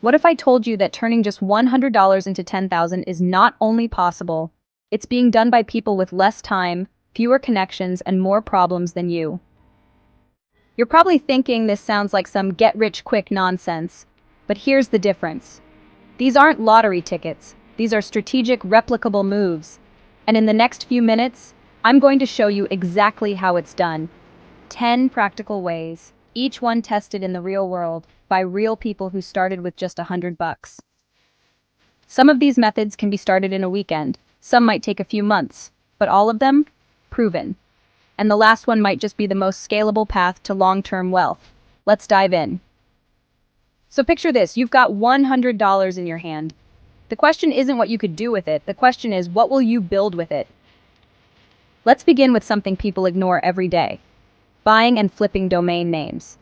What if I told you that turning just $100 into 10,000 is not only possible, it's being done by people with less time, fewer connections, and more problems than you? You're probably thinking this sounds like some get-rich-quick nonsense, but here's the difference. These aren't lottery tickets, these are strategic, replicable moves. And in the next few minutes, I'm going to show you exactly how it's done. 10 practical ways, each one tested in the real world by real people who started with just $100. Some of these methods can be started in a weekend, some might take a few months, but all of them, proven. And the last one might just be the most scalable path to long-term wealth. Let's dive in. So picture this, you've got $100 in your hand. The question isn't what you could do with it, the question is what will you build with it? Let's begin with something people ignore every day. Buying and flipping domain names.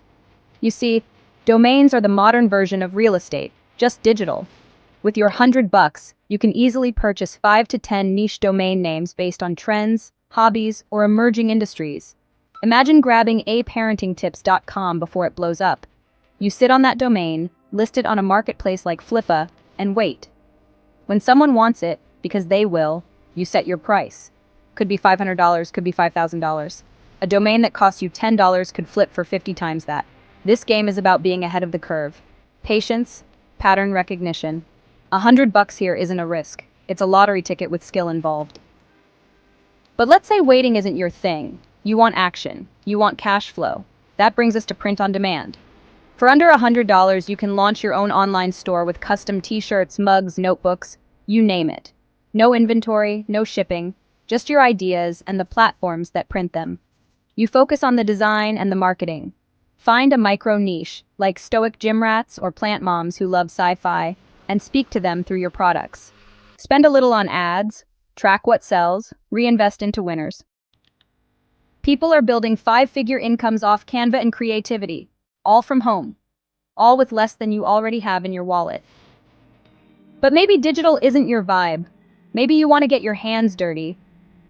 You see, domains are the modern version of real estate, just digital. With your $100, you can easily purchase 5 to 10 niche domain names based on trends, hobbies, or emerging industries. Imagine grabbing aparentingtips.com before it blows up. You sit on that domain, list it on a marketplace like Flippa, and wait. When someone wants it, because they will, you set your price. Could be $500, could be $5,000. A domain that costs you $10 could flip for 50 times that. This game is about being ahead of the curve. Patience, pattern recognition. $100 here isn't a risk. It's a lottery ticket with skill involved. But let's say waiting isn't your thing. You want action. You want cash flow. That brings us to print on demand. For under $100, you can launch your own online store with custom t-shirts, mugs, notebooks, you name it. No inventory, no shipping, just your ideas and the platforms that print them. You focus on the design and the marketing. Find a micro niche, like stoic gym rats or plant moms who love sci-fi, and speak to them through your products. Spend a little on ads, track what sells, reinvest into winners. People are building 5-figure incomes off Canva and creativity, all from home, all with less than you already have in your wallet. But maybe digital isn't your vibe. Maybe you want to get your hands dirty.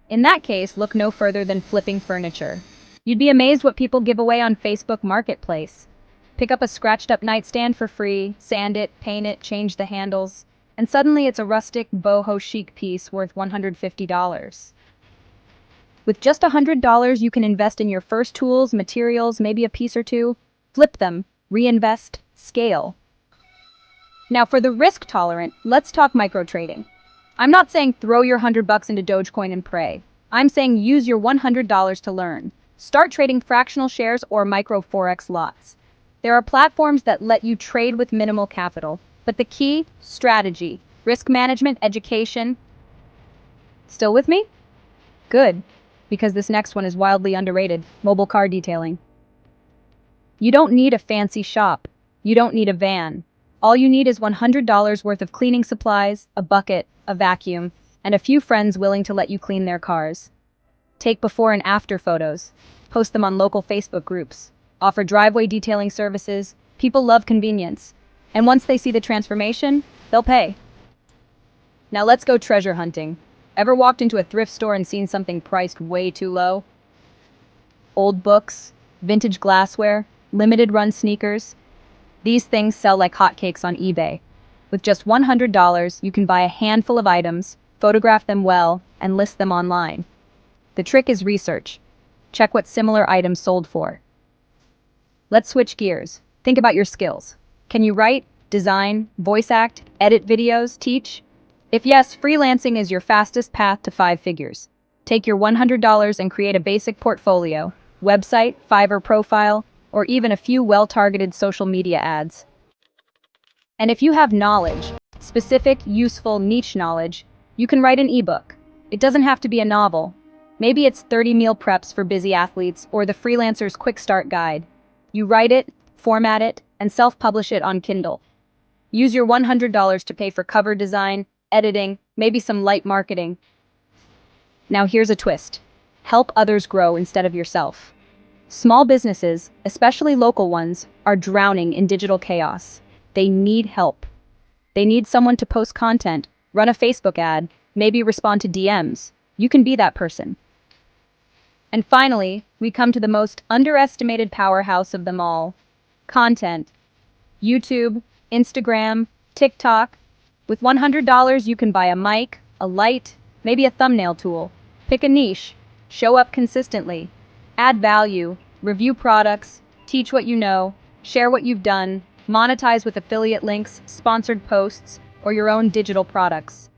In that case, look no further than flipping furniture. You'd be amazed what people give away on Facebook Marketplace. Pick up a scratched-up nightstand for free, sand it, paint it, change the handles, and suddenly it's a rustic, boho chic piece worth $150. With just $100, you can invest in your first tools, materials, maybe a piece or two, flip them, reinvest, scale. Now for the risk tolerant, let's talk micro trading. I'm not saying throw your $100 into Dogecoin and pray. I'm saying use your $100 to learn. Start trading fractional shares or micro forex lots. There are platforms that let you trade with minimal capital, but the key, strategy, risk management, education. Still with me? Good, because this next one is wildly underrated, mobile car detailing. You don't need a fancy shop. You don't need a van. All you need is $100 worth of cleaning supplies, a bucket, a vacuum, and a few friends willing to let you clean their cars. Take before and after photos. Post them on local Facebook groups. Offer driveway detailing services. People love convenience. And once they see the transformation, they'll pay. Now let's go treasure hunting. Ever walked into a thrift store and seen something priced way too low? Old books, vintage glassware, limited run sneakers. These things sell like hotcakes on eBay. With just $100, you can buy a handful of items, photograph them well, and list them online. The trick is research. Check what similar items sold for. Let's switch gears. Think about your skills. Can you write, design, voice act, edit videos, teach? If yes, freelancing is your fastest path to 5 figures. Take your $100 and create a basic portfolio, website, Fiverr profile, or even a few well-targeted social media ads. And if you have knowledge, specific, useful, niche knowledge, you can write an ebook. It doesn't have to be a novel. Maybe it's 30 meal preps for busy athletes or the freelancer's quick start guide. You write it, format it, and self-publish it on Kindle. Use your $100 to pay for cover design, editing, maybe some light marketing. Now here's a twist. Help others grow instead of yourself. Small businesses, especially local ones, are drowning in digital chaos. They need help. They need someone to post content, run a Facebook ad, maybe respond to DMs. You can be that person. And finally, we come to the most underestimated powerhouse of them all, content. YouTube, Instagram, TikTok. With $100, you can buy a mic, a light, maybe a thumbnail tool. Pick a niche, show up consistently, add value, review products, teach what you know, share what you've done, monetize with affiliate links, sponsored posts, or your own digital products.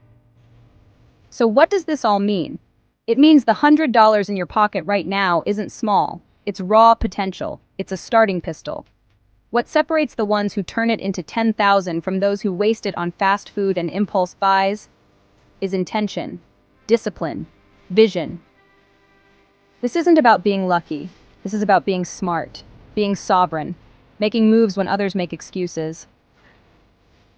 So what does this all mean? It means the $100 in your pocket right now isn't small. It's raw potential. It's a starting pistol. What separates the ones who turn it into 10,000 from those who waste it on fast food and impulse buys is intention, discipline, vision. This isn't about being lucky. This is about being smart, being sovereign, making moves when others make excuses.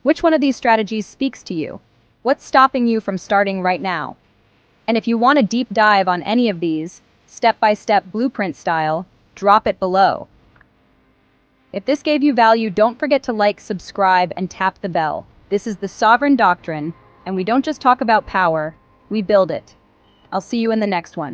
Which one of these strategies speaks to you? What's stopping you from starting right now? And if you want a deep dive on any of these, step-by-step blueprint style, drop it below. If this gave you value, don't forget to like, subscribe, and tap the bell. This is the Sovereign Doctrine, and we don't just talk about power, we build it. I'll see you in the next one.